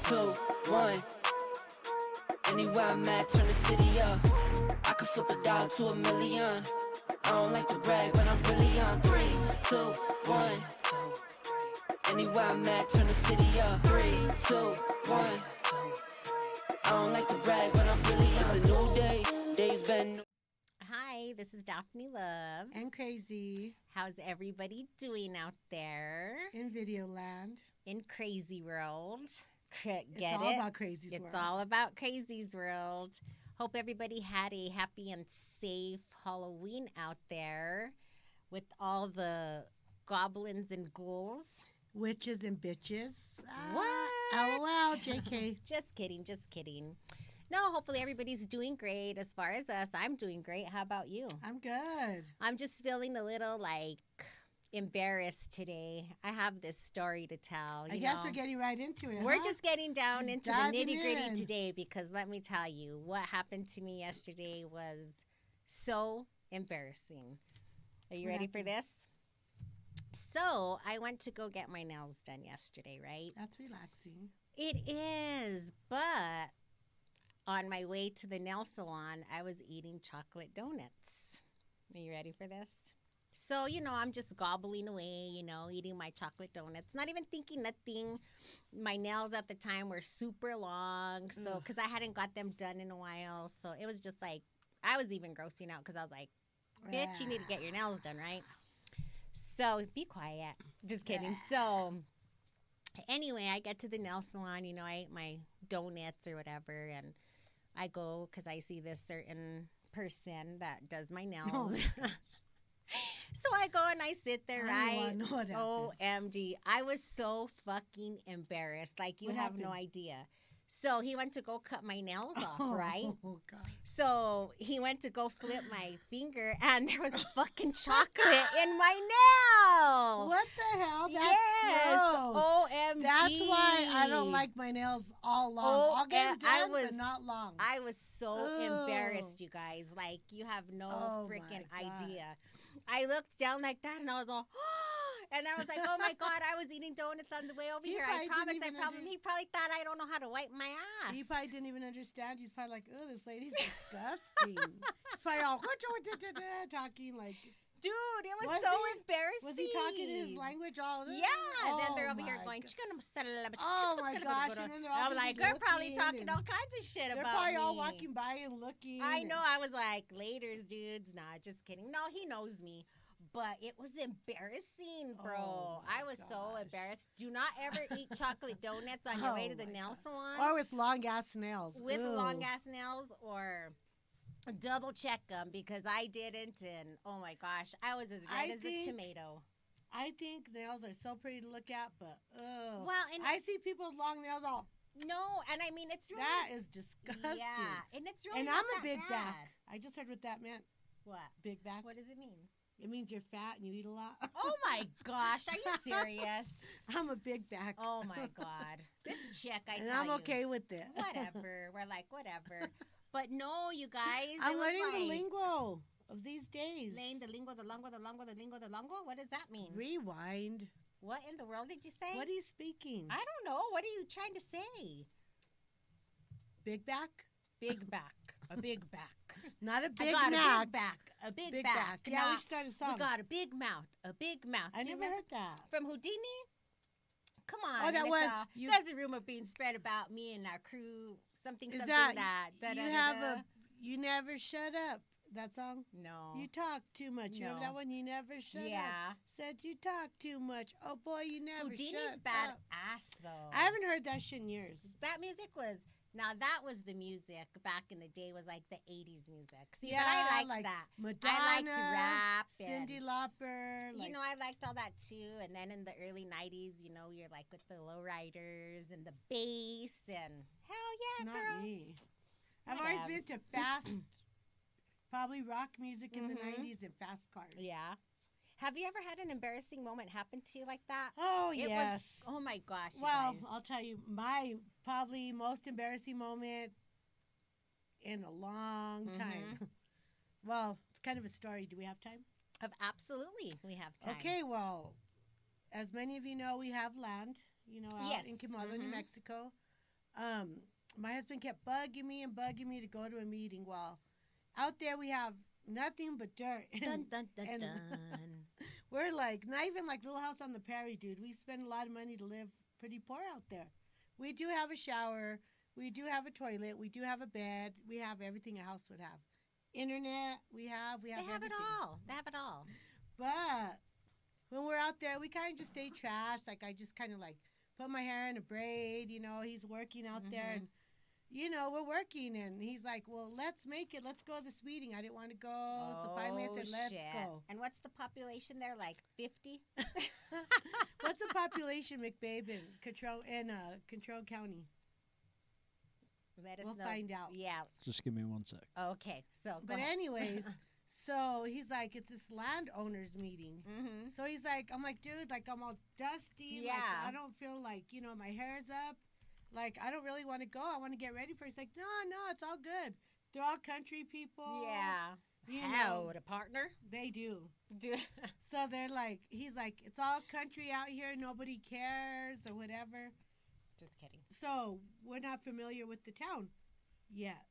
2, 1. Anywhere I'm at, turn the city up. I could flip a dollar to a million. I don't like to brag, but I'm really on. 3, 2, 1. Anywhere I'm at, turn the city up. 3, 2, 1. I don't like to brag, but I'm really on. It's a new day, day's been. Hi, this is Daphne Love. And Crazy. How's everybody doing out there? In Videoland. In Crazy World. Get it's all about Crazy's It's World. all about Crazy's World. Hope everybody had a happy and safe Halloween out there with all the goblins and ghouls. Witches and bitches. What? LOL, JK. Just kidding. No, hopefully everybody's doing great. As far as us, I'm doing great. How about you? I'm good. I'm just feeling a little embarrassed today. I have this story to tell. I guess we're getting right into it. We're just getting down into the nitty-gritty in. today because let me tell you, what happened to me yesterday was so embarrassing. Are you ready for this? So I went to go get my nails done yesterday, right? That's relaxing. It is, but on my way to the nail salon, I was eating chocolate donuts. Are you ready for this? So, I'm just gobbling away, eating my chocolate donuts, not even thinking nothing. My nails at the time were super long, so because I hadn't got them done in a while. So it was just like, I was even grossing out because I was like, bitch, you need to get your nails done, right? So be quiet. Just kidding. So anyway, I get to the nail salon, I ate my donuts or whatever, and I go because I see this certain person that does my nails. So I go and I sit there, right? OMG. I was so fucking embarrassed. Like, you have no idea. So he went to go cut my nails off, right? Oh, God. So he went to go flip my finger, and there was fucking chocolate in my nail. What the hell? That's gross. OMG. That's why I don't like my nails all long. I'll get them done, but not long. I was so embarrassed, you guys. Like, you have no freaking idea. I looked down like that, and I was all, and I was like, oh, my God, I was eating donuts on the way over here. I promise. He probably thought I don't know how to wipe my ass. He probably didn't even understand. He's probably like, oh, this lady's disgusting. He's probably all talking like. Dude, it was so embarrassing. Was he talking in his language all the Yeah, and then they're over here going, oh my gosh, and then they're all I'm like, they're probably talking all kinds of shit about me. They're probably all walking by and looking. I know, I was like, laters, dudes. Nah, just kidding. No, he knows me. But it was embarrassing, bro. I was so embarrassed. Do not ever eat chocolate donuts on your way to the nail salon. Or with long-ass nails. With long-ass nails, or double check them, because I didn't, and oh my gosh, I was as red as a tomato. I think nails are so pretty to look at, but well, and I see people with long nails all. No, and I mean, it's really. That is disgusting. Yeah, and it's really. And not I'm a big bad. back. I just heard what that meant. What? Big back. What does it mean? It means you're fat and you eat a lot. Oh my gosh, are you serious? I'm a big back. Oh my God. This chick, I and tell you. I'm okay with it. Whatever. We're like, whatever. But no, you guys. I'm learning the lingo of these days. Learning the lingo, the longo, the longo, the lingo, the longo? What does that mean? Rewind. What in the world did you say? What are you speaking? I don't know. What are you trying to say? Big back? Big back. A big back. Not a big Mac. a big back. A big back. Yeah, now, we should start a song. We got a big mouth. A big mouth. I never heard that. From Houdini? Come on. Oh, that one. There's a rumor being spread about me and our crew. Something you never shut up. That song? No. You talk too much. You remember that one? You never shut up. Yeah. Said you talk too much. Oh, boy, you never Houdini's shut up. bad ass, though. I haven't heard that shit in years. That music was... Now, that was the music back in the day, was like the 80s music. See, yeah, but I liked that. Madonna, I liked rap. Cyndi Lauper. I liked all that too. And then in the early 90s, you're like with the lowriders and the bass and hell yeah, Not girl. Me. I've always been to fast, probably rock music in the 90s and fast cars. Yeah. Have you ever had an embarrassing moment happen to you like that? Oh, yes. Oh, my gosh, you well, guys. I'll tell you, my probably most embarrassing moment in a long time. Well, it's kind of a story. Do we have time? Absolutely, we have time. Okay, well, as many of you know, we have land, out Yes. in Quemado, New Mexico. My husband kept bugging me to go to a meeting. Well, out there we have nothing but dirt. Dun, dun, dun, and dun. we're like, not even like Little House on the Prairie, dude. We spend a lot of money to live pretty poor out there. We do have a shower. We do have a toilet. We do have a bed. We have everything a house would have. Internet, we have They have everything. it all. They have it all. But when we're out there, we kind of just stay trash. Like, I just kind of like put my hair in a braid. You know, he's working out there. And, you know, we're working. And he's like, well, let's make it. Let's go to this meeting. I didn't want to go. So finally I said, let's go. And what's the population there? Like 50? What's the population, McBabe, in Control County? Let us We'll know. find out. Yeah. Just give me 1 sec. Okay. So, go But ahead. anyways, so he's like, it's this landowners meeting. Mm-hmm. So he's like, I'm like, dude, like I'm all dusty. Yeah. Like, I don't feel like, you know, my hair's up. Like, I don't really want to go. I want to get ready for it. He's like, no, it's all good. They're all country people. Yeah. You How know, to partner? they do. Do So they're like, he's like, it's all country out here. Nobody cares or whatever. Just kidding. So we're not familiar with the town yet.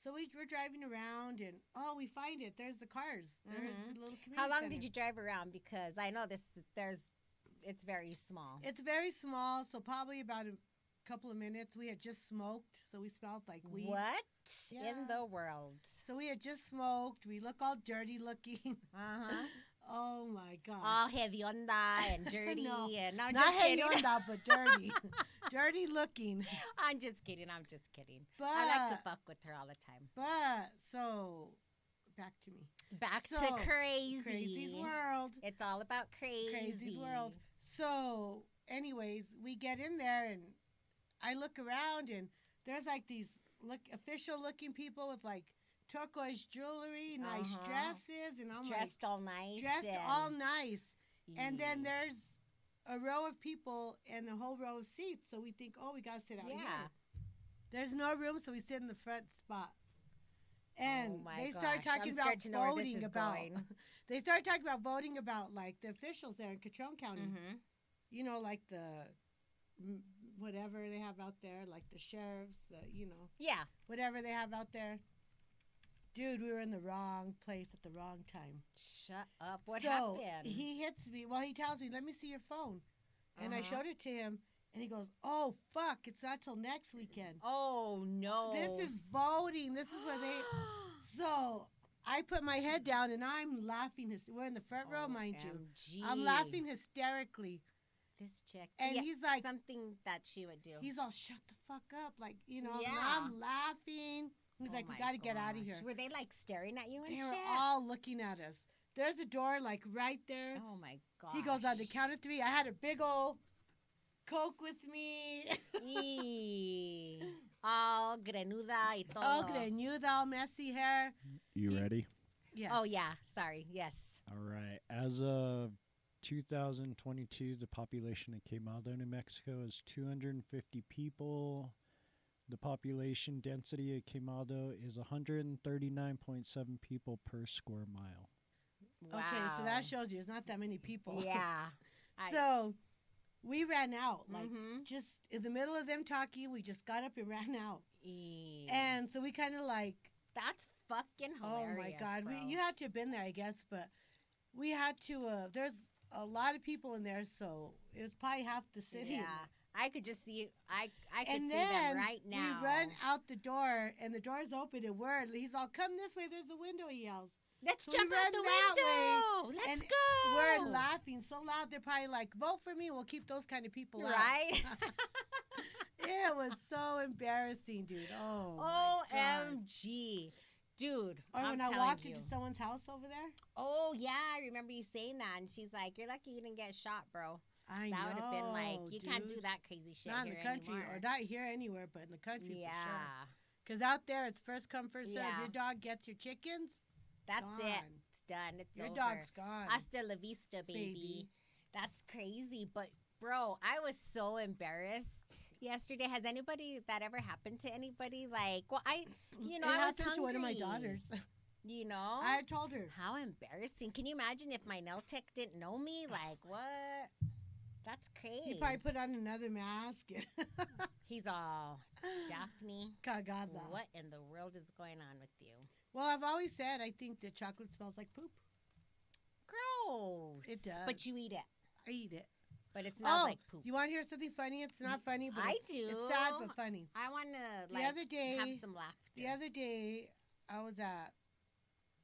So we're driving around and, we find it. There's the cars. There's the little community How long center. did you drive around? Because I know it's very small. It's very small, so probably about a couple of minutes. We had just smoked, so we smelled like weed. What Yeah. in the world? So we had just smoked. We look all dirty looking. Uh-huh. Oh my gosh. All heavy onda and dirty. No, and I'm Not just kidding. hedionda, but dirty. Dirty looking. I'm just kidding. But, I like to fuck with her all the time. But, so, back to me. Back So, to crazy. Crazy's world. It's all about crazy. Crazy's world. So, anyways, we get in there and I look around and there's like these official looking people with like turquoise jewelry, nice dresses, and I'm Dressed all nice. like dressed and- all nice. And then Yeah. there's a row of people and a whole row of seats. So we think, we gotta sit out here. There's no room, so we sit in the front spot. And Oh my they start gosh, talking I'm about scared to know where this voting is about. going. They start talking about voting about like the officials there in Catrone County. Mm-hmm. You know, like the whatever they have out there, like the sheriffs, Yeah. whatever they have out there. Dude, we were in the wrong place at the wrong time. Shut up. What so happened? He hits me. Well, he tells me, "Let me see your phone," and I showed it to him, and he goes, "Oh fuck! It's not till next weekend. Oh no. This is voting. This is where they." So I put my head down and I'm laughing. We're in the front row, mind you. OMG. I'm laughing hysterically. This chick. And Yeah, he's like, something that she would do. he's all, "Shut the fuck up!" Like, Yeah. I'm laughing. He's Oh like, "We my got to get out of gosh. here." Were they like staring at you and They shit? were all looking at us. There's a door like right there. Oh my god. He goes on the count of 3. I had a big old Coke with me. All grenuda y todo. Oh, greñuda, all messy hair. You ready? Yes. Oh yeah. Sorry. Yes. All right. As of 2022, the population of Quemado, New Mexico is 250 people. The population density of Quemado is 139.7 people per square mile. Wow. Okay, so that shows you it's not that many people. Yeah. So we ran out. Like, Mhm. just in the middle of them talking, we just got up and ran out. E- And so we kind of like, That's fucking hilarious. oh my God. Bro. You had to have been there, I guess, but we had to, there's a lot of people in there, so it was probably half the city. in Yeah. there. I could just see. I could And see then them right now. we run out the door, and the door's open, and he's all, "Come this way, there's a window," he yells. Let's So we jump out ran the that window. Let's and go. We're laughing so loud, they're probably like, "Vote for me, we'll keep those kind of people out." Right? It was so embarrassing, dude. Oh, my God. OMG. Dude, Or I'm when I telling walked you. into someone's house over there, Oh, yeah. I remember you saying that. And she's like, you're lucky you didn't get shot, bro. I That know. would have been like, you can't do dude. that crazy shit Not in here the country, anymore. or not here anywhere, but in the country Yeah. for sure. Because out there, it's first come, first serve. Yeah. Your dog gets your chickens, That's it. gone. It's done. It's Your over. dog's gone. Hasta la vista, baby. Baby. That's crazy. But, bro, I was so embarrassed yesterday. Has anybody, that ever happened to anybody? Like, well, it I was happened hungry. to one of my daughters. You know? I told her. How embarrassing. Can you imagine if my nail tech didn't know me? Like, what? That's crazy. He probably put on another mask. He's all, Daphne, Cagada. what in the world is going on with you? Well, I've always said I think that chocolate smells like poop. Gross. It does. But you eat it. I eat it. But it smells Oh, like poop. you want to hear something funny? It's not funny, but I it's, do. It's sad but funny. I want to The other day, have some laughter. The other day, I was at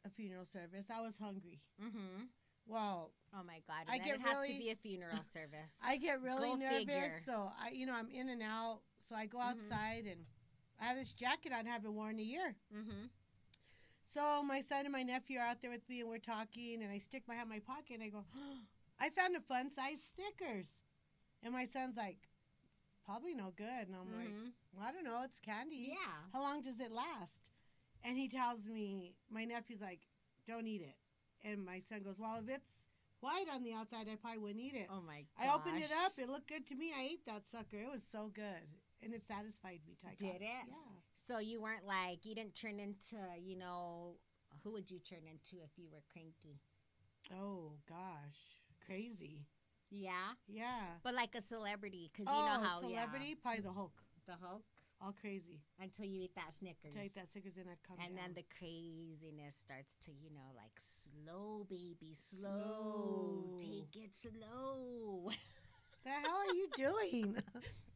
a funeral service. I was hungry. Mm-hmm. Well, Oh my God! I And get then it has really- to be a funeral service. I get really Go nervous, figure. so I'm in and out. So I go outside, and I have this jacket on I haven't worn in a year. Mm-hmm. So my son and my nephew are out there with me, and we're talking, and I stick my hand in my pocket, and I go, I found a fun-size Snickers. And my son's like, probably no good. And I'm like, well, I don't know. It's candy. Yeah. How long does it last? And he tells me, my nephew's like, don't eat it. And my son goes, well, if it's white on the outside, I probably wouldn't eat it. Oh my I gosh. opened it up. It looked good to me. I ate that sucker. It was so good. And it satisfied me. Did it? Yeah. So you weren't like, you didn't turn into, who would you turn into if you were cranky? Oh, gosh. Crazy. Yeah. Yeah. But like a celebrity, because you know how, celebrity? Probably the Hulk. The Hulk. All crazy. Until you eat that Snickers. Until I eat that Snickers, then I'd come And down. then the craziness starts to, like slow, baby, slow. Take it slow. The hell are you doing?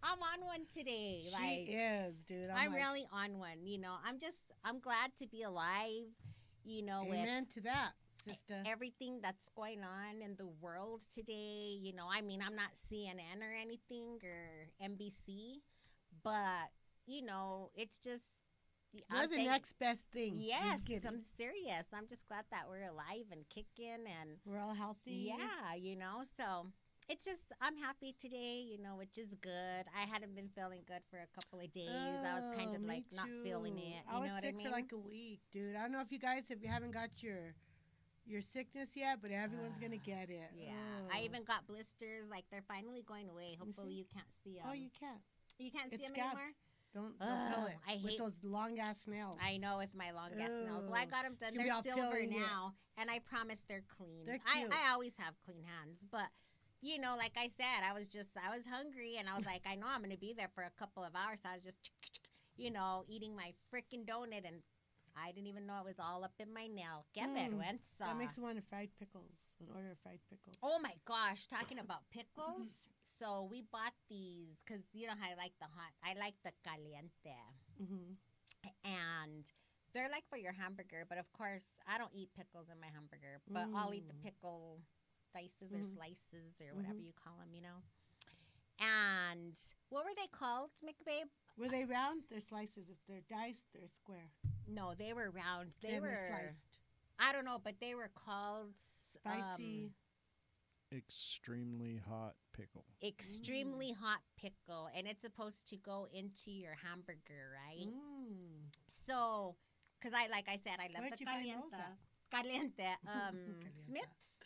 I'm on one today. She is, dude. I'm like, really on one. I'm glad to be alive, amen with to that, sister. everything that's going on in the world today. I'm not CNN or anything or NBC, but, it's just. We're the next best thing. Yes, Just kidding. I'm serious. I'm just glad that we're alive and kicking and. We're all healthy. Yeah, so it's just, I'm happy today, which is good. I hadn't been feeling good for a couple of days. I was kind of me like not feeling too. it. I You was know what sick I mean? for like a week, dude. I don't know if you guys haven't got your sickness yet, but everyone's gonna get it. Yeah. Ugh. I even got blisters. Like, they're finally going away. Hopefully you can't see them. Oh, you can't. You can't see It's them scabbed. anymore? Don't feel it. I with hate- those long ass nails. I know, with my long gas nails. Well, I got them done. It's gonna be They're all silver peeling it. now, and I promise they're clean. They're cute. I always have clean hands, but like I said, I was hungry, and I was like, I know I'm gonna be there for a couple of hours. So I was just, eating my freaking donut, and I didn't even know it was all up in my nail. Qué vergüenza. That makes me want fried pickles. An order of fried pickles. Oh my gosh, talking about pickles. So we bought these because you know how I like the hot. I like the caliente. Mm-hmm. And they're like for your hamburger, but of course I don't eat pickles in my hamburger, but I'll eat the pickle dices or slices or whatever you call them, And what were they called, McBabe? Were they round? They're slices. If they're diced, they're square. No, they were round. They And were they're sliced. I don't know, but they were called Spicy. Extremely hot pickle. extremely hot pickle, and it's supposed to go into your hamburger, right? So, because like I said, I love Where'd the you find those caliente. Caliente. Smith's,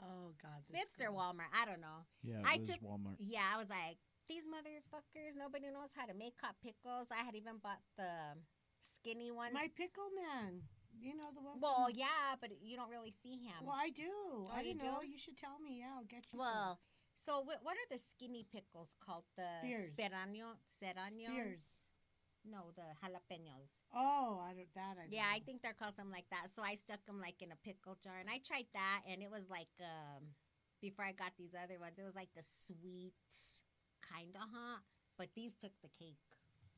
Oh, God. Smith's or Walmart. I don't know. Yeah, I it was took- Walmart. Yeah, I was like, these motherfuckers. Nobody knows how to make hot pickles. I had even bought the skinny one. My pickle man. You know the one. Well, yeah, but you don't really see him. Well, I do. I you didn't know. do? You should tell me. Yeah, I'll get you some. Well, so what are the skinny pickles called? The Spears. serranos? Spears. No, the jalapenos. Oh, I don't. That I don't Yeah, I know. think they're called something like that. So I stuck them like in a pickle jar, and I tried that, and it was like before I got these other ones, it was like the sweet kind of hot, but these took the cake.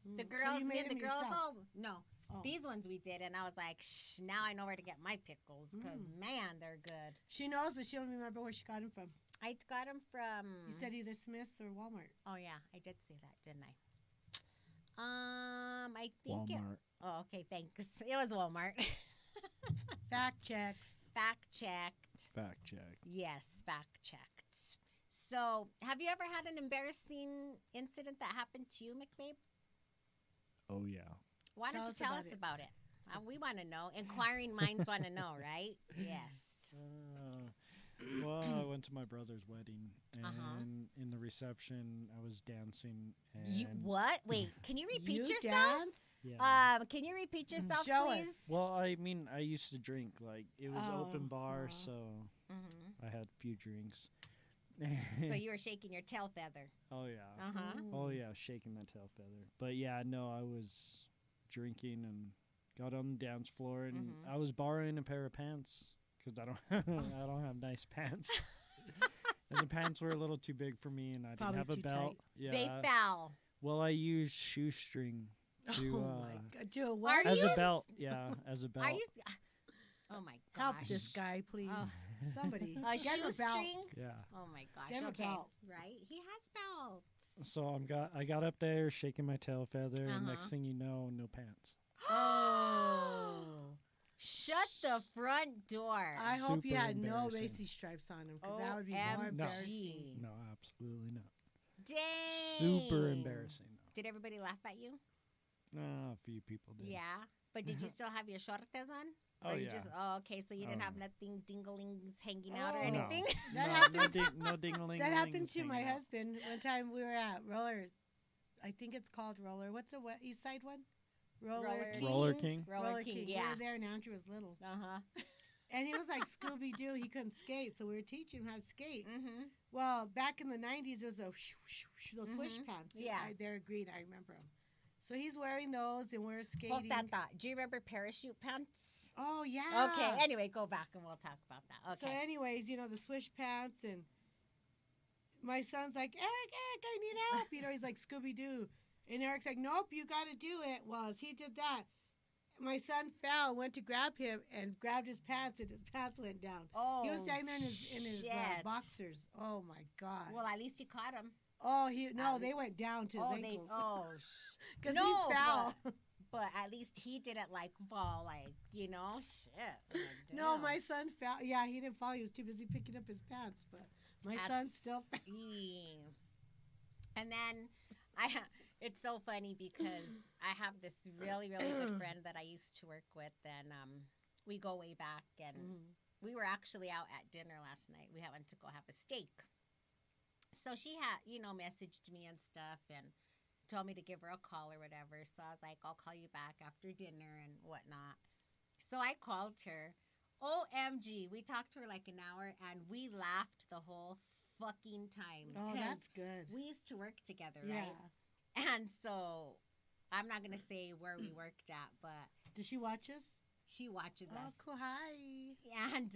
The So girls, you me made and the them girls, yourself? no. Oh. These ones we did, and I was like, shh, now I know where to get my pickles, because man, they're good. She knows, but she don't remember where she got them from. I got them from. You said either Smith's or Walmart. Oh yeah, I did say that, didn't I? I think Walmart. Oh, okay, thanks. It was Walmart. Fact checks. Fact checked. Fact check. Yes, fact checked. So, have you ever had an embarrassing incident that happened to you, McBabe? Oh yeah. Why Tell don't you us tell about us it. about it? We want to know. Inquiring minds want to know, right? Yes. Well, I went to my brother's wedding, and Uh-huh. in the reception, I was dancing. And You what? Wait, can you repeat You yourself? dance? Yeah. Can you repeat yourself, Show us. please? Well, I mean, I used to drink. Like, it was Oh, open bar, wow. so Mm-hmm. I had a few drinks. So you were shaking your tail feather. Oh yeah. Uh-huh. Oh yeah, shaking that tail feather. But yeah, no, I was drinking and got on the dance floor, and Mhm. I was borrowing a pair of pants because I don't I don't have nice pants. And the pants were a little too big for me, and I Probably didn't have a too belt. tight. Yeah. They fell. Well, I used shoestring to Oh my God. Do what? Are as you a belt. Yeah, as a belt. Are you? Oh my gosh. Help this guy, please. Oh. Somebody. A Get him a belt. shoestring? Yeah. Oh my gosh. Get him a Okay. belt. Right? He has belts. So I got up there shaking my tail feather, and Uh-huh. next thing you know, no pants. Oh. Shut the front door. I hope you Super had no embarrassing. racing stripes on him because that would be more OMG. embarrassing. No, absolutely not. Dang. Super embarrassing. Did everybody laugh at you? No. A few people did. Yeah. But did you still have your shortes on? Oh Or you yeah. just okay, so you didn't have nothing dinglings hanging out or Oh. anything? That no, happened- no ding-a-ling. That happened to my husband one time. We were at Roller. I think it's called Roller. What's the East Side one? Roller King. Roller King. Roller King, We yeah. were there, and Andrew was little, Uh-huh. and he was like Scooby Doo. He couldn't skate, so we were teaching him how to skate. Mm-hmm. Well, back in the '90s, there was a those swish Mhm. pants. Yeah. They're green. I remember them. So he's wearing those, and we're skating. Hold that thought. Do you remember parachute pants? Oh yeah. Okay. Anyway, go back and we'll talk about that. So, Okay. anyways, the swish pants, and my son's like, Eric, I need help. He's like Scooby Doo, and Eric's like, nope, you got to do it. Well, as he did that, my son fell, went to grab him, and grabbed his pants, and his pants went down. Oh, He was standing there in his shit. boxers. Oh my God. Well, at least you caught him. They went down to his ankles because No, he fell. But at least he didn't fall, shit. Like, No, damn. my son fell. Yeah, he didn't fall. He was too busy picking up his pants. But my son still fell. Yeah. And then it's so funny because I have this really, really good friend that I used to work with, and we go way back, and we were actually out at dinner last night. We went to go have a steak. So she had, messaged me and stuff and told me to give her a call or whatever. So I was like, I'll call you back after dinner and whatnot. So I called her. OMG. We talked to her like an hour, and we laughed the whole fucking time. Oh, 'cause that's good. we used to work together, Yeah. right? And so I'm not going to say where we worked at, but Does she watch us? she watches Oh, us. cool. Hi. And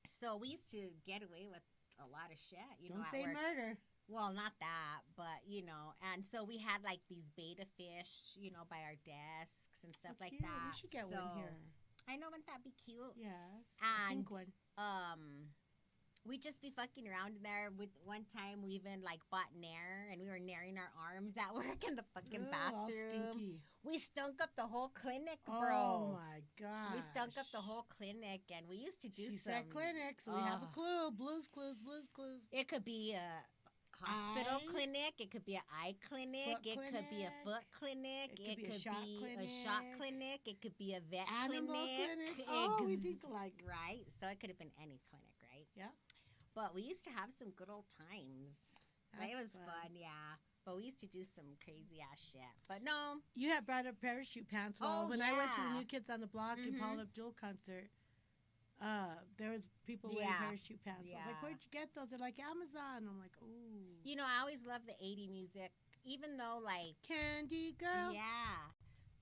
so we used to get away with a lot of shit, Don't at say work. murder. Well, not that, but and so we had like these beta fish, by our desks and stuff Oh, like cute. that. We should get so, one here. I know, wouldn't that be cute? Yes. A And pink one. we'd just be fucking around in there. With one time, we even bought Nair, and we were nairing our arms at work in the fucking Ugh, all bathroom. stinky. We stunk up the whole clinic, Oh bro. my god. We stunk up the whole clinic, and we used to do She some. said clinic, so we have a Ugh. clue. Blues Clues, Blues Clues. It could be a hospital Eye? clinic. It could be an eye clinic. Foot it could be a clinic. foot clinic. It could be a shot a shot clinic. clinic. It could be a vet Animal clinic. Oh, we think alike. Right. So it could have been any clinic, right? Yeah. But we used to have some good old times. It was fun, yeah. But we used to do some crazy ass shit. But no. You had brought up parachute pants. Well, Oh, when I went to the yeah. New Kids on the Block and Mhm. Paula Abdul concert, there was people wearing Yeah. parachute pants. I was Yeah. like, where'd you get those? They're like Amazon. I'm like, ooh. I always love the 80 music. Even though, Candy girl. yeah.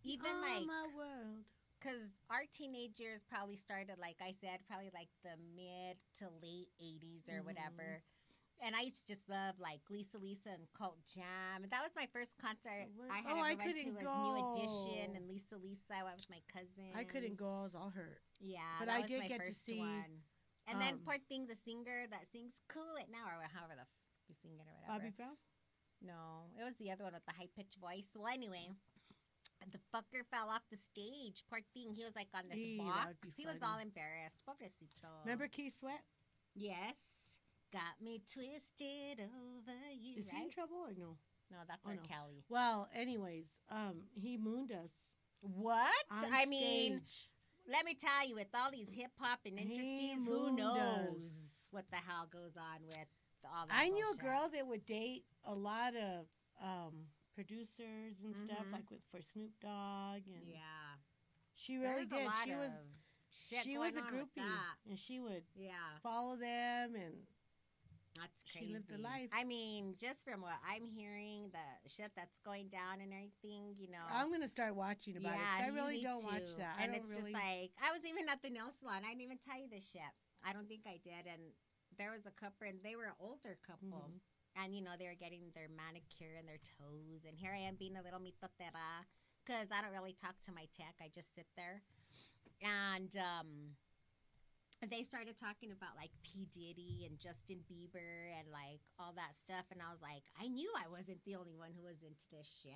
Even oh, my world. because our teenagers probably started, like I said, probably the mid to late 80s or Mhm. whatever. And I used to just love Lisa and Cult Jam. And that was my first concert What? I had Oh, ever I went to couldn't was go. New Edition and Lisa. I went with my cousins. I couldn't go. I was all hurt. Yeah, But that I was did my get to first see, one. And then um, poor thing, the singer that sings "Cool It Now" or however the you sing it or whatever. Bobby Brown? No, it was the other one with the high pitched voice. Well, anyway, the fucker fell off the stage. Poor thing, he was on this That would box. be He was funny. all embarrassed. Pobrecito. Remember Keith Sweat? Yes. Got me twisted over you. Is he in right? trouble or no? No, that's Oh, R. no. Kelly. Well, anyways, he mooned us. What? On I mean, stage. let me tell you, with all these hip hop and He industries, who mooned knows us. what the hell goes on with all that I knew bullshit. a girl that would date a lot of producers and stuff, Mhm. for Snoop Dogg, and Yeah. she really There's did. A lot She of was shit she going was a on with groupie, that. and she would Yeah. follow them, and That's She crazy. lived the life. I mean, just from what I'm hearing, the shit that's going down and everything, I'm gonna start watching about it. 'Cause I you really need don't to. watch that. And I don't it's really. just like, I was even at the nail salon. I didn't even tell you this shit. I don't think I did. And there was a couple, and they were an older couple. Mhm. And, they were getting their manicure and their toes. And here I am being a little mitotera because I don't really talk to my tech. I just sit there. And they started talking about like P. Diddy and Justin Bieber and like all that stuff. And I was like, I knew I wasn't the only one who was into this shit.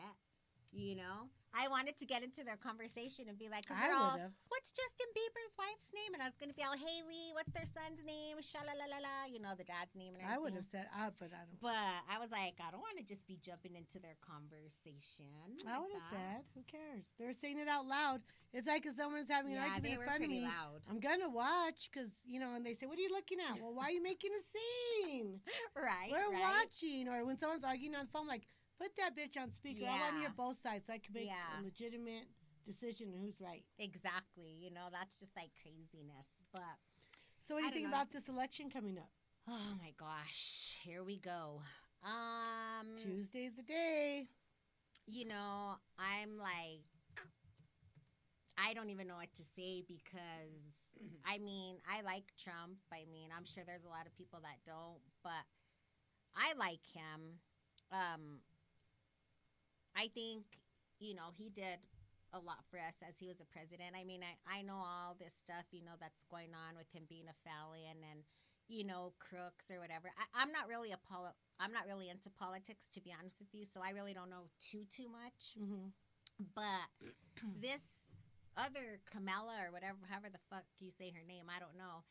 I wanted to get into their conversation and be like, because they're all, would've. what's Justin Bieber's wife's name? And I was going to be all, Haley, what's their son's name? Sha-la-la-la-la, the dad's name and everything. I would have said, but I don't. But I was like, I don't want to just be jumping into their conversation. I would have said, who cares? They're saying it out loud. It's like if someone's having an argument they in were front of pretty me. loud. I'm gonna watch because and they say, "What are you looking at?" Well, why are you making a scene? Right. We're right. watching. Or when someone's arguing on the phone, like, put that bitch on speaker. I want to Yeah. hear both sides so I can make Yeah. a legitimate decision on who's right. Exactly. That's just like craziness. But So, what do you I think don't know. about this election coming up? oh my gosh, here we go. Tuesday's the day. I'm like, I don't even know what to say because I like Trump. I'm sure there's a lot of people that don't, but I like him. I think, he did a lot for us as he was a president. I know all this stuff, that's going on with him being a felon and, crooks or whatever. I'm not really I'm not really into politics, to be honest with you, so I really don't know too much. Mm-hmm. But this other Kamala or whatever, however the fuck you say her name, I don't know.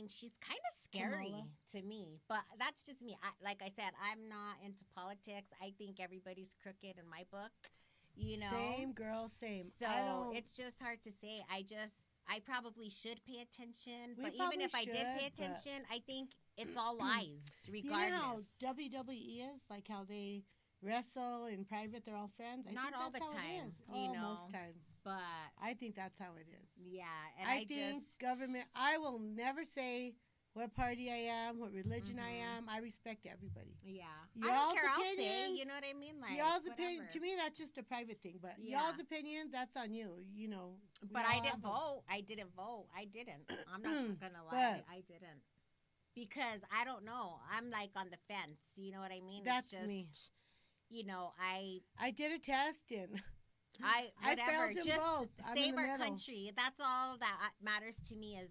She's kind of scary Kamala. to me, but that's just me. Like I said, I'm not into politics. I think everybody's crooked in my book, Same, girl, same. So it's just hard to say. I probably should pay attention, We but even probably if I did pay should, but- attention, I think it's all lies, You know how regardless. WWE is? Like how they wrestle in private, they're all friends? I Not think all that's the how time, It is. you know. Most times. But I think that's how it is. yeah, and I think government, I will never say what party I am, what religion I Mhm. am. I respect everybody. Yeah, Y'all's I don't care. I'll say, opinions- you know what I mean? Like y'all's whatever. opinion, to me, that's just a private thing. But Yeah. y'all's opinions, that's on you. We But all I have didn't them. vote. I didn't vote. I didn't. I'm not gonna lie. But- I didn't. Because I don't know. I'm like on the fence. You know what I mean? That's it's just, me. I did a test and I whatever. failed in Just both. I'm in save the our middle. country. That's all that matters to me is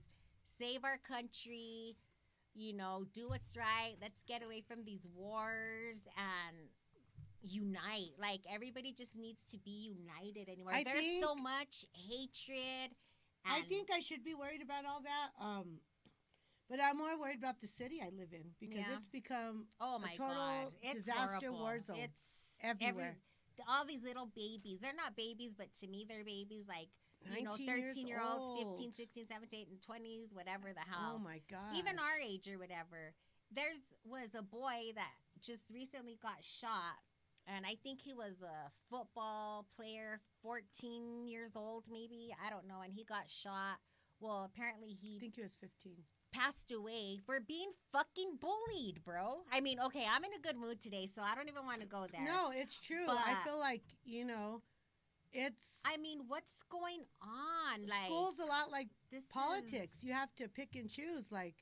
save our country. Do what's right. Let's get away from these wars and unite. Like everybody just needs to be united anymore. I There's so think- much hatred. I and- think I should be worried about all that. But I'm more worried about the city I live in because Yeah. it's become Oh my a total God! It's disaster horrible. war zone. It's everywhere. all these little babies. They're not babies, but to me, they're babies. Like 19 years 13-year-olds, old. 15, 16, 17, and 20s, whatever the hell. Oh my god! Even our age or whatever. Was a boy that just recently got shot, and I think he was a football player, 14 years old, maybe. I don't know. And he got shot. Well, apparently I he think he was 15. passed away for being fucking bullied, bro. Okay, I'm in a good mood today, so I don't even want to go there. No, it's true. But- I feel like it's What's going on? Like school's a lot like this politics. You have to pick and choose. Like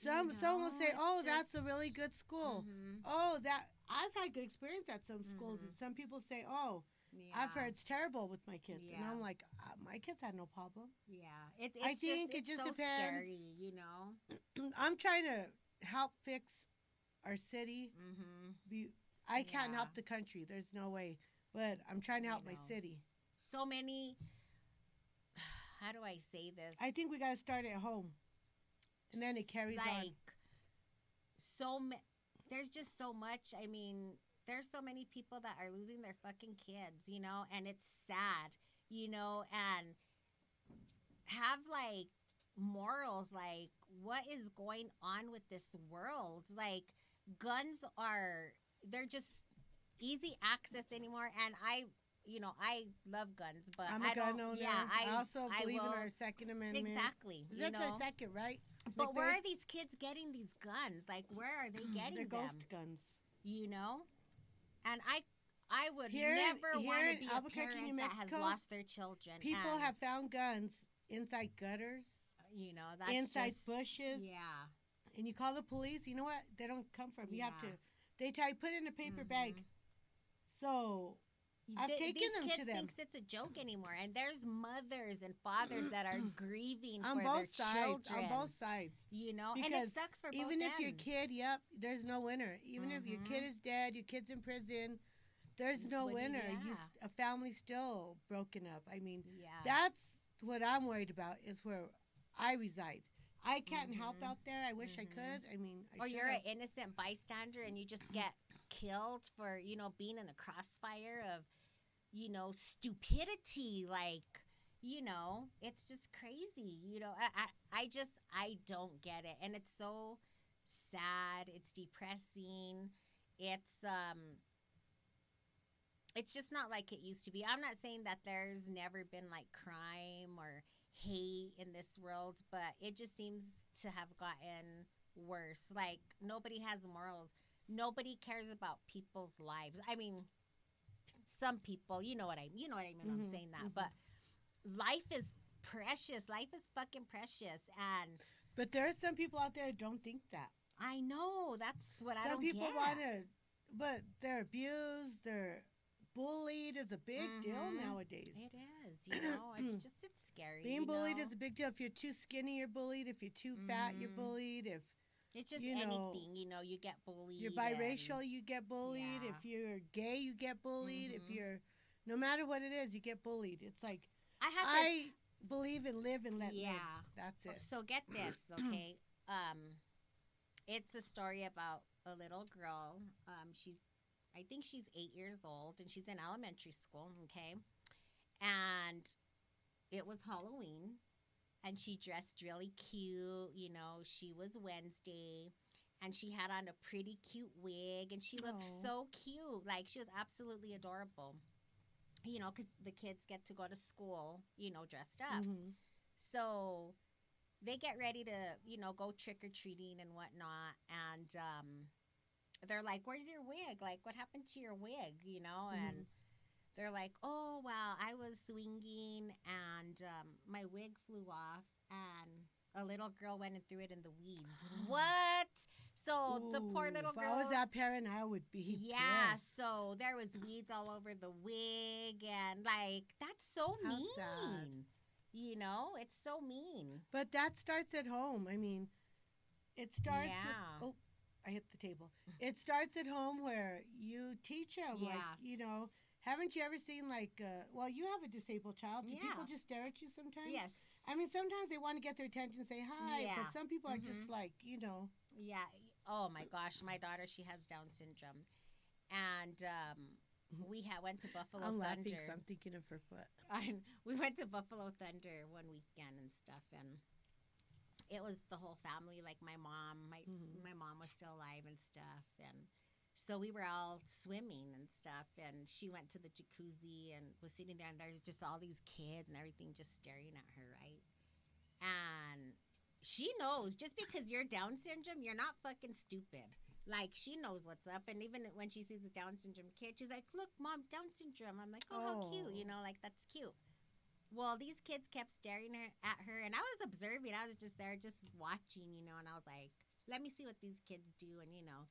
someone will say, it's "Oh, that's a just- really good school." Mhm. Oh, that I've had good experience at some schools, Mhm. and some people say, "Oh, Yeah. I've heard it's terrible with my kids," and Yeah. I'm like, "My kids had no problem." Yeah, it's I think it it's just so depends. scary, I'm trying to help fix our city. Mm-hmm. I can't Yeah. help the country. There's no way, but I'm trying to I help my know. city. So many. How do I say this? I think we got to start at home, and then it carries on. There's just so much. There's so many people that are losing their fucking kids, and it's sad, and have like morals, like what is going on with this world? Like guns they're just easy access anymore, and I love guns, but I'm I a gun don't. owner. Yeah, I also believe in will- our Second Amendment. Exactly. That's our second, right? But where are these kids getting these guns? Like, where are they getting they're them? ghost guns. You know? And I would Here never want in to be a Albuquerque, parent New that has Mexico, lost their children. People and, have found guns inside gutters, you know, that's inside just, bushes. Yeah. And you call the police, you know what? They don't come from. You have to. Yeah. They tell you put it in a paper bag. So I've taken these them kids to them thinks it's a joke anymore, and there's mothers and fathers that are grieving on for both their sides. children. On both sides. You know, and it Because sucks for both even if your ends. kid, there's no winner. Even if your kid is dead, your kid's in prison, there's no winner. A family's still broken up. I mean, that's what I'm worried about. Is where I reside. I can't help out there. I wish I could. I mean, or you're an innocent bystander and you just get killed for, you know, being in the crossfire of, you know, stupidity. Like, you know, it's just crazy. You know, I don't get it. And it's so sad. It's depressing. It's just not like it used to be. I'm not saying that there's never been like crime or hate in this world, but it just seems to have gotten worse. Like, nobody has morals. Nobody cares about people's lives. I mean, some people, you know what I mean. I'm saying that, but life is precious. Life is fucking precious, but there are some people out there that don't think that. I know. That's what I don't get. Some people want to, but they're abused. They're bullied is a big deal nowadays. It is, you know. It's scary. Being bullied is a big deal. If you're too skinny, you're bullied. If you're too fat, you're bullied. If it's just anything, you know, you get bullied. You're biracial, you get bullied. Yeah. If you're gay, you get bullied. If you're, no matter what it is, you get bullied. It's like I believe in live and let live. That's it. So get this, okay? It's a story about a little girl. I think she's 8 years old, and she's in elementary school, okay? And it was Halloween, and she dressed really cute. You know, she was Wednesday, and she had on a pretty cute wig, and she looked so cute. Like, she was absolutely adorable. You know, because the kids get to go to school, you know, dressed up. So they get ready to, you know, go trick-or-treating and whatnot, and they're like, where's your wig? Like, what happened to your wig, you know? And they're like, oh, well, I was swinging, and my wig flew off, and a little girl went and threw it in the weeds. What? So the poor little girl. If I was that parent, I would be pissed. So there was weeds all over the wig, and, like, that's so mean. Sad. You know? It's so mean. But that starts at home. I mean, it starts with, I hit the table. It starts at home where you teach them, like, you know, haven't you ever seen, like, well, you have a disabled child. Do people just stare at you sometimes? Yes. I mean, sometimes they want to get their attention and say hi, but some people are just like, you know. Yeah. Oh, my gosh. My daughter, she has Down syndrome. And we went to Buffalo I'm Thunder. laughing, so I'm thinking of her foot. We went to Buffalo Thunder one weekend and stuff, and it was the whole family, like my mom. My mom was still alive and stuff, and so we were all swimming and stuff, and she went to the jacuzzi and was sitting there, and there's just all these kids and everything just staring at her, right? And she knows, just because you're Down syndrome, you're not fucking stupid. Like, she knows what's up, and even when she sees a Down syndrome kid, she's like, look, Mom, Down syndrome. I'm like, oh, how cute, you know, like, that's cute. Well, these kids kept staring at her, and I was observing. I was just there, just watching, you know, and I was like, let me see what these kids do, and, you know.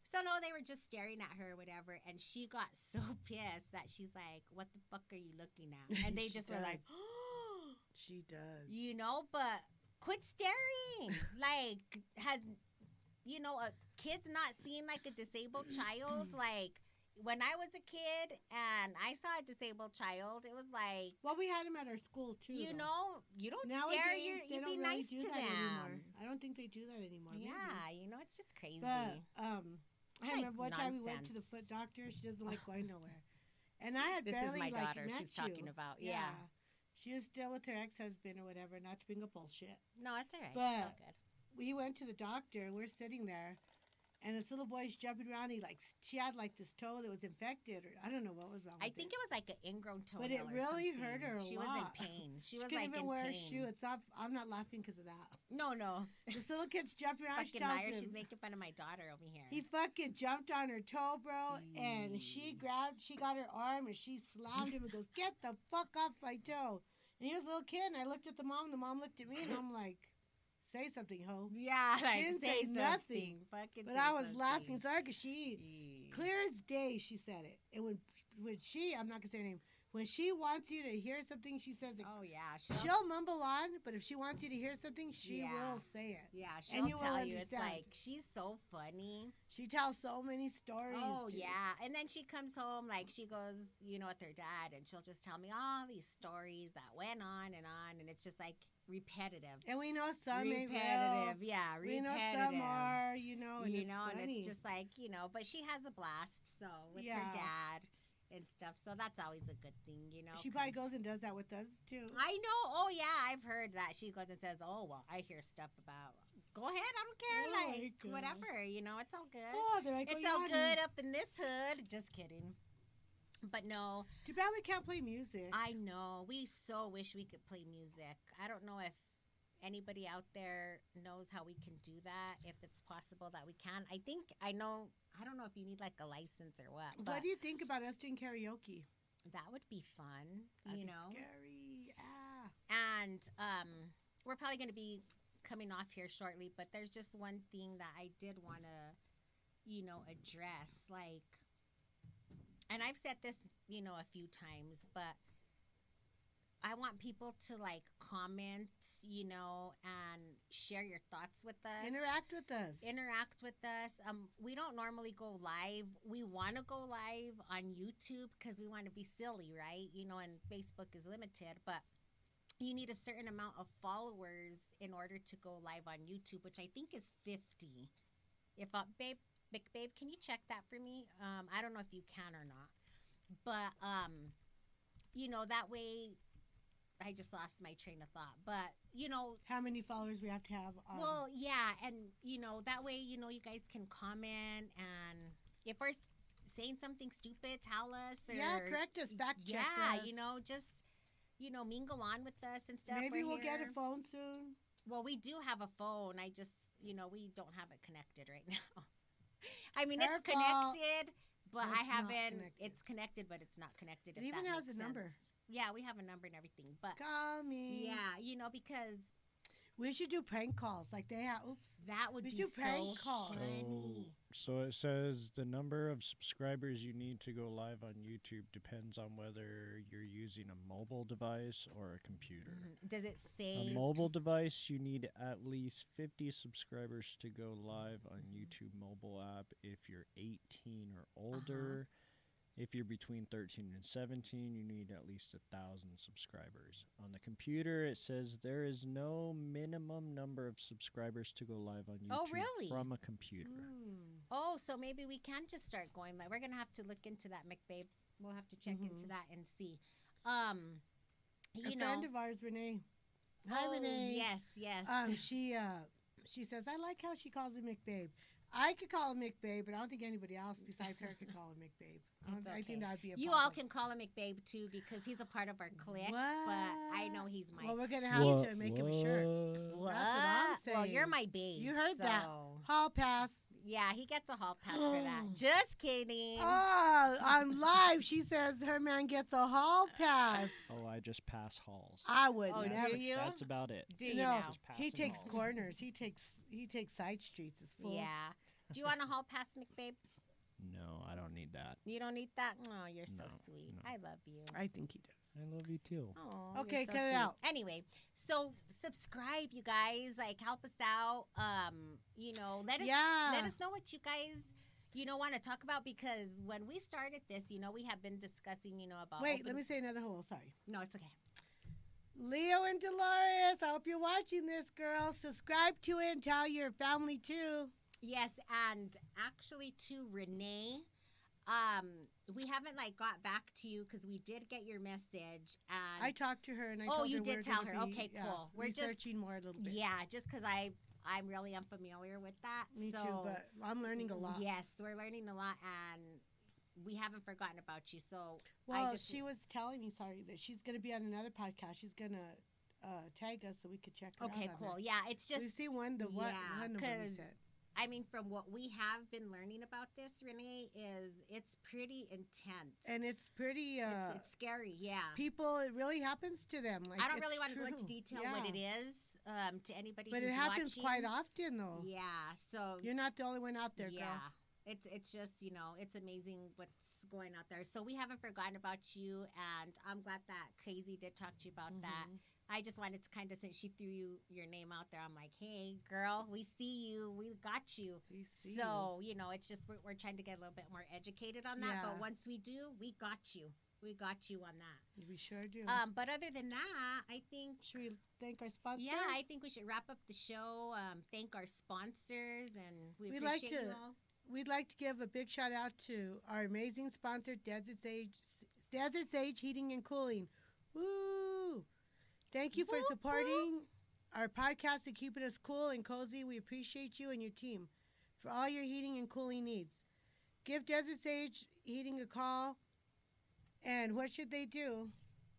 So, no, they were just staring at her or whatever, and she got so pissed that she's like, what the fuck are you looking at? And they just were like, oh. She does. You know, but quit staring. Like, you know, a kid's not seeing, like, a disabled child, like, when I was a kid and I saw a disabled child, it was like... Well, we had them at our school, too. You know, you don't nowadays, stare. You be nice to them. Anymore. I don't think they do that anymore. Yeah, maybe. you know, it's just crazy. But I remember one time we went to the foot doctor. She doesn't like going nowhere. And I had this barely, is my daughter met she's talking about. Yeah. She was still with her ex-husband or whatever, not to bring up bullshit. No, it's all right. But it's all good. We went to the doctor, and we're sitting there. And this little boy's jumping around. She had like this toe that was infected, or I don't know what was wrong. I with think it it was like an ingrown toenail. But it really or hurt her a She lot. was in pain. She was couldn't like even in wear pain. a shoe. I'm not laughing because of that. No. This little kid's jumping around. She Fucking tells liar. him, She's making fun of my daughter over here. he fucking jumped on her toe, bro, and she got her arm and she slammed him and goes, "Get the fuck off my toe!" And he was a little kid, and I looked at the mom looked at me, and I'm like, "Say something, ho." Yeah, like, didn't say say nothing. Fucking But say I was something. laughing so hard because she, clear as day, she said it. And when she, I'm not gonna say her name, when she wants you to hear something, she says it. Oh, yeah. She'll mumble on, but if she wants you to hear something, she Yeah. will say it. Yeah, And she'll you will tell you. It's understand. like, she's so funny. She tells so many stories. Oh, dude. yeah. And then she comes home, like, she goes, with her dad, and she'll just tell me all these stories that went on. And it's just, like, repetitive. And we know some ain't repetitive. real. Yeah, We repetitive. know some are, and it's and funny. it's just like, but she has a blast, so, with her Yeah. dad and stuff. So that's always a good thing, She probably 'cause- goes and does that with us, too. I know. Oh, yeah. I've heard that. She goes and says, oh, well, I hear stuff about. Go ahead. I don't care. Oh, like, my God. whatever. It's all good. Oh, they're like, It's oh, all yeah, good up in this hood. Just kidding. But no, Too bad we can't play music. I know. We so wish we could play music. I don't know if anybody out there knows how we can do that, if it's possible that we can. I don't know if you need like a license or what. But What do you think about us doing karaoke? that would be fun, That'd be scary. And we're probably going to be coming off here shortly, but there's just one thing that I did want to, address. Like, and I've said this, a few times, but I want people to like comment, and share your thoughts with us. Interact with us. We don't normally go live. We want to go live on YouTube because we want to be silly, right? And Facebook is limited, but you need a certain amount of followers in order to go live on YouTube, which I think is 50. If babe, can you check that for me? I don't know if you can or not, but that way. I just lost my train of thought, but how many followers we have to have. Well, yeah, and that way you guys can comment, and if we're saying something stupid, tell us. Or, correct us, fact check us. just mingle on with us and stuff. Maybe We're we'll get here. a phone soon. Well, we do have a phone. I just we don't have it connected right now. I mean, Her it's fault. connected, but It's I not haven't. connected. It's connected, but it's not connected. It if even that has makes a number. sense. Yeah, we have a number and everything, but Call me. yeah, because We should do prank calls like they have. Oops. that would We be should do prank so calls. funny. So it says the number of subscribers you need to go live on YouTube depends on whether you're using a mobile device or a computer. Does it A say? mobile device, you need at least 50 subscribers to go live on YouTube mobile app if you're 18 or older. If you're between 13 and 17, you need at least 1,000 subscribers. On the computer, it says there is no minimum number of subscribers to go live on YouTube Oh, really? from a computer. Oh, so maybe we can just start going live. We're gonna have to look into that, McBabe. We'll have to check into that and see. A friend of ours, Renee. Hi, oh, Renee. Yes. She says, I like how she calls him McBabe. I could call him McBabe, but I don't think anybody else besides her could call him McBabe. It's I think okay. that would be a You pop-up. all can call him McBabe too because he's a part of our clique. What? But I know he's my. Well, we're going to have to make him a shirt. What? That's what I'm saying. Well, you're my babe. You heard that. so- Hall pass. Yeah, he gets a hall pass for that. Just kidding. Oh, on live, she says her man gets a hall pass. Oh, I just pass halls. I would Oh, never. do you? That's about it. Do you No, now? Just he passing takes halls. corners. He takes side streets. It's full. Yeah. Do you want a hall pass, McBabe? No, I don't need that. You don't need that? Oh, you're so No, sweet. no. I love you. I think he does. I love you too. Oh, Okay, you're so cut it sweet. out. Anyway, so subscribe, you guys. Like, help us out. Let us know what you guys, want to talk about because when we started this, we have been discussing, about. Wait, let me say another hole. Sorry. No, it's okay. Leo and Dolores, I hope you're watching this, girl. Subscribe to it and tell your family too. Yes, and actually to Renee, we haven't got back to you because we did get your message and I talked to her and I Oh, told you her did we're tell gonna her. be, Okay, cool. We're just- researching more a little bit. yeah, just because I I'm really unfamiliar with that. Me so, too, but I'm learning a lot. Yes, we're learning a lot, and we haven't forgotten about you. So Well, she was telling me, sorry, that she's going to be on another podcast. She's going to tag us so we could check her out. Okay, on cool. there. Yeah, it's just We've seen one of what we 'cause said. I mean, from what we have been learning about this, Renee, is it's pretty intense. And it's pretty. It's scary, yeah. People, it really happens to them. Like, I don't really it's want to go true. into detail Yeah. what it is to anybody But who's it happens watching. quite often, though. Yeah, so You're not the only one out there, yeah. girl. It's just, it's amazing what's going out there. So we haven't forgotten about you, and I'm glad that Crazy did talk to you about that. I just wanted to kind of, since she threw your name out there, I'm like, hey, girl, we see you. We got you. We see So, it's just we're trying to get a little bit more educated on that. Yeah. But once we do, we got you. We got you on that. We sure do. But other than that, I think... Should we thank our sponsor? Yeah, I think we should wrap up the show. Thank our sponsors, and we We'd like appreciate to- you all. We'd like to give a big shout out to our amazing sponsor, Desert Sage Heating and Cooling. Woo! Thank you for supporting our podcast and keeping us cool and cozy. We appreciate you and your team for all your heating and cooling needs. Give Desert Sage Heating a call. And what should they do?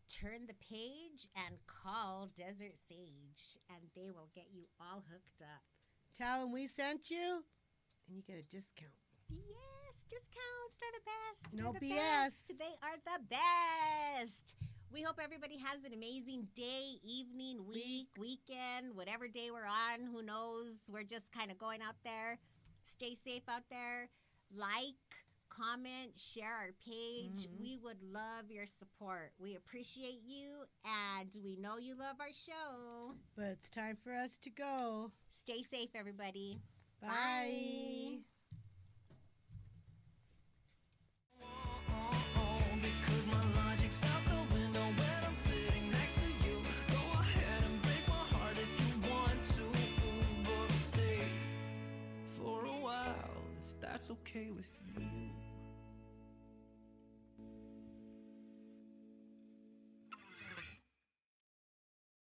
Turn the page and call Desert Sage, and they will get you all hooked up. Tell them we sent you, and you get a discount. Yes, discounts. They're the best. No They're the BS. Best. They are the best. We hope everybody has an amazing day, evening, weekend, whatever day we're on. Who knows? We're just kind of going out there. Stay safe out there. Like, comment, share our page. We would love your support. We appreciate you, and we know you love our show. But it's time for us to go. Stay safe, everybody. Bye. Because my logic's out the window when I'm sitting next to you. Go ahead and break my heart if you want to, but stay for a while if that's okay with you.